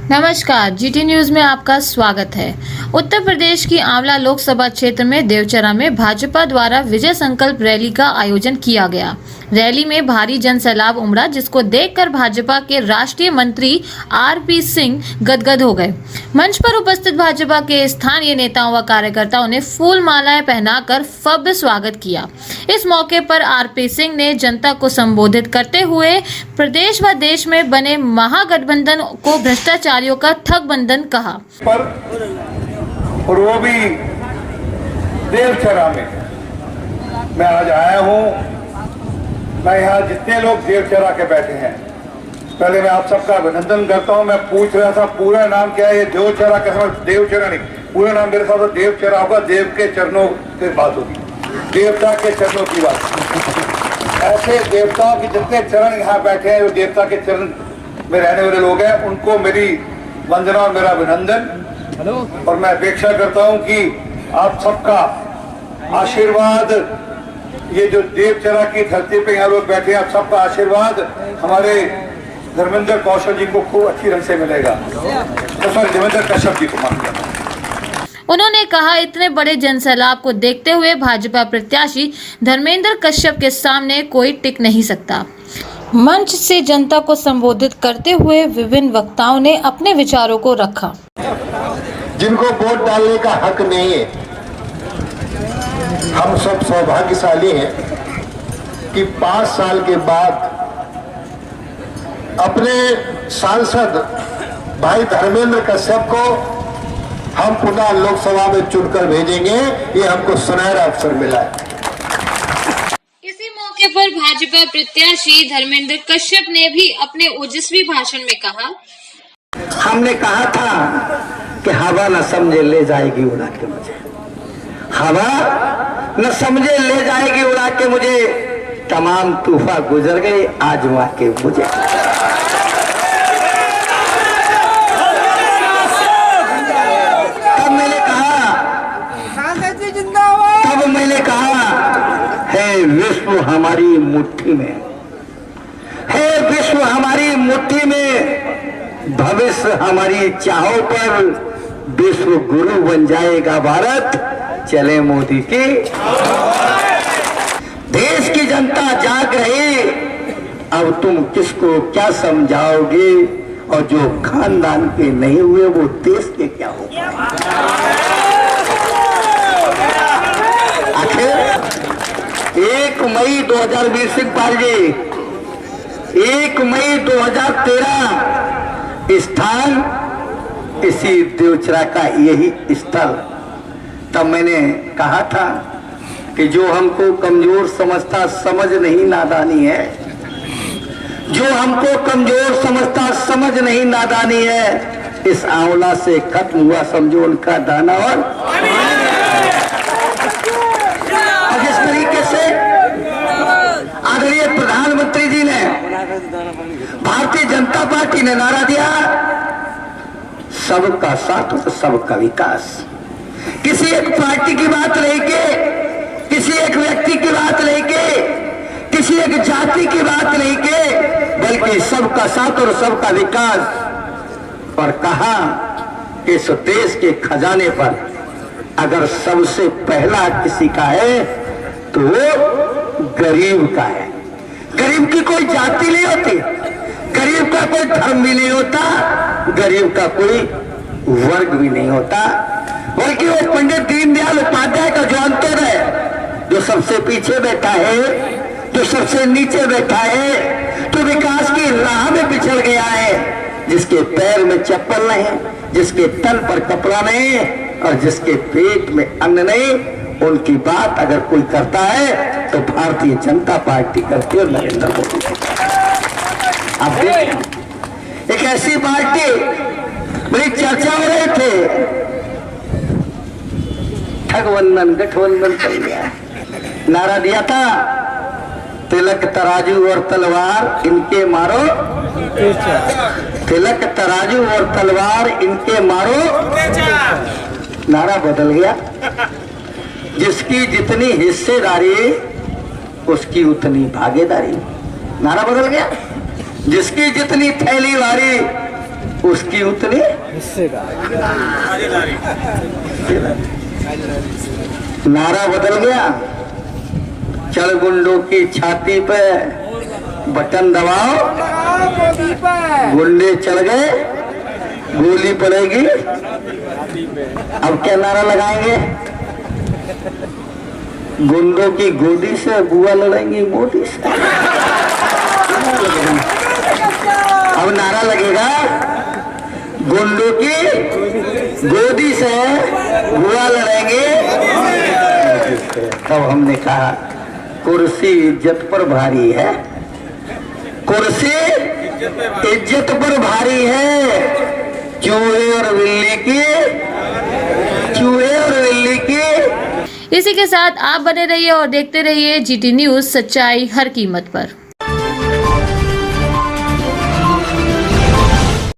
नमस्कार, GT news में आपका स्वागत है। उत्तर प्रदेश की आंवला लोकसभा क्षेत्र में देवचरा में भाजपा द्वारा विजय संकल्प रैली का आयोजन किया गया। रैली में भारी जनसैलाब उमड़ा, जिसको देखकर भाजपा के राष्ट्रीय मंत्री आरपी सिंह गदगद हो गए। मंच पर उपस्थित भाजपा के स्थानीय नेताओं व कार्यकर्ताओं ने फूल मालाएं पहनाकर भव्य स्वागत किया। इस मौके पर आरपी सिंह ने जनता को संबोधित करते हुए प्रदेश व देश में बने महागठबंधन को भ्रष्टाचारियों का ठग बंधन कहा। और वो भी देवचरा में मैं आज आया हूँ। मैं यहाँ जितने लोग देवचरा के बैठे हैं, पहले मैं आप सबका अभिनंदन करता हूँ। मैं पूछ रहा था पूरा नाम क्या है, ये देवचरा का समझ, देवचरा नहीं, पूरा नाम मेरे साथ देवचरा होगा। देव के चरणों की बात होगी, देवता के चरणों की बात। ऐसे देवताओं के जितने चरण यहाँ बैठे हैं, जो देवता के चरण में रहने वाले लोग हैं, उनको मेरी वंदना और मेरा अभिनंदन। और मैं अपेक्षा करता हूँ कि आप सबका आशीर्वाद, ये जो देवचरा की धरती पे यहाँ लोग बैठे हैं, आप सबका आशीर्वाद हमारे धर्मेंद्र कौशल जी को खूब अच्छी ढंग से मिलेगा। तो सर धर्मेंद्र कश्यप जी को मांगता हूं। उन्होंने कहा, इतने बड़े जनसैलाब को देखते हुए भाजपा प्रत्याशी धर्मेंद्र कश्यप के सामने कोई टिक नहीं सकता। मंच से जनता को संबोधित करते हुए विभिन्न वक्ताओं ने अपने विचारों को रखा। जिनको वोट डालने का हक नहीं है, हम सब सौभाग्यशाली हैं कि 5 साल के बाद अपने सांसद भाई धर्मेंद्र कश्यप को हम पुनः लोकसभा में चुनकर भेजेंगे। ये हमको सुनहरा अवसर मिला है। इसी मौके पर भाजपा प्रत्याशी धर्मेंद्र कश्यप ने भी अपने ओजस्वी भाषण में कहा, हमने कहा था कि हवा न समझे ले जाएगी उड़ा के मुझे, हवा न समझे ले जाएगी उड़ा के मुझे, तमाम तूफान गुजर गए आजमा के मुझे। तब मैंने कहा है विश्व हमारी मुट्ठी में है, विश्व हमारी मुट्ठी में, भविष्य हमारी चाहों पर, विश्व गुरु बन जाएगा भारत, चले मोदी की। देश की जनता जाग रही, अब तुम किसको क्या समझाओगे, और जो खानदान के नहीं हुए वो देश के क्या होगा। आखिर 1 मई 2020 सिखपाल जी, 1 मई 2013 स्थान इसी देवचरा का यही स्थल। तब मैंने कहा था कि जो हमको कमजोर समझता समझ नहीं नादानी है, जो हमको कमजोर समझता समझ नहीं नादानी है, इस आंवला से खत्म हुआ समझो उनका दाना। और जिस तरीके से आदरणीय प्रधानमंत्री जी ने, भारतीय जनता पार्टी ने नारा दिया, सबका साथ और सबका विकास, किसी एक पार्टी की बात नहीं के, किसी एक व्यक्ति की बात नहीं के, किसी एक जाति की बात नहीं के, बल्कि सबका साथ और सबका विकास। और कहा कि इस देश के खजाने पर अगर सबसे पहला किसी का है तो वो गरीब का है। गरीब की कोई जाति नहीं होती, गरीब का कोई धर्म भी नहीं होता, गरीब का कोई वर्ग भी नहीं होता, बल्कि वो पंडित दीनदयाल उपाध्याय का जो अंतर है, जो सबसे पीछे बैठा है, जो सबसे नीचे बैठा है, जो विकास की राह में पिछड़ गया है, जिसके पैर में चप्पल नहीं, जिसके तन पर कपड़ा नहीं और जिसके पेट में अन्न नहीं, उनकी बात अगर कोई करता है तो भारतीय जनता पार्टी करती है, नरेंद्र मोदी। आप देखें, एक ऐसी पार्टी, बड़ी चर्चा हो रहे थे, ठगबंधन गठबंधन चल गया। नारा दिया था, तिलक तराजू और तलवार इनके मारो, तिलक तराजू और तलवार इनके मारो। नारा बदल गया, जिसकी जितनी हिस्सेदारी उसकी उतनी भागीदारी। नारा बदल गया, जिसकी जितनी थैली भारी उसकी उतनी नारा बदल गया। चल गुंडों की छाती पे बटन दबाओ, गुंडे चल गए, गोली पड़ेगी। अब क्या नारा लगाएंगे? गुंडों की गोदी से बुआ लड़ेंगी मोदी से। अब नारा लगेगा गुंडों की गोदी से बुआ लड़ेंगे। तब हमने कहा कुर्सी इज्जत पर भारी है, कुर्सी इज्जत पर भारी है। चूहे और बिल्ली की, चूहे और बिल्ली की। इसी के साथ आप बने रहिए और देखते रहिए GT न्यूज़, सच्चाई हर कीमत पर।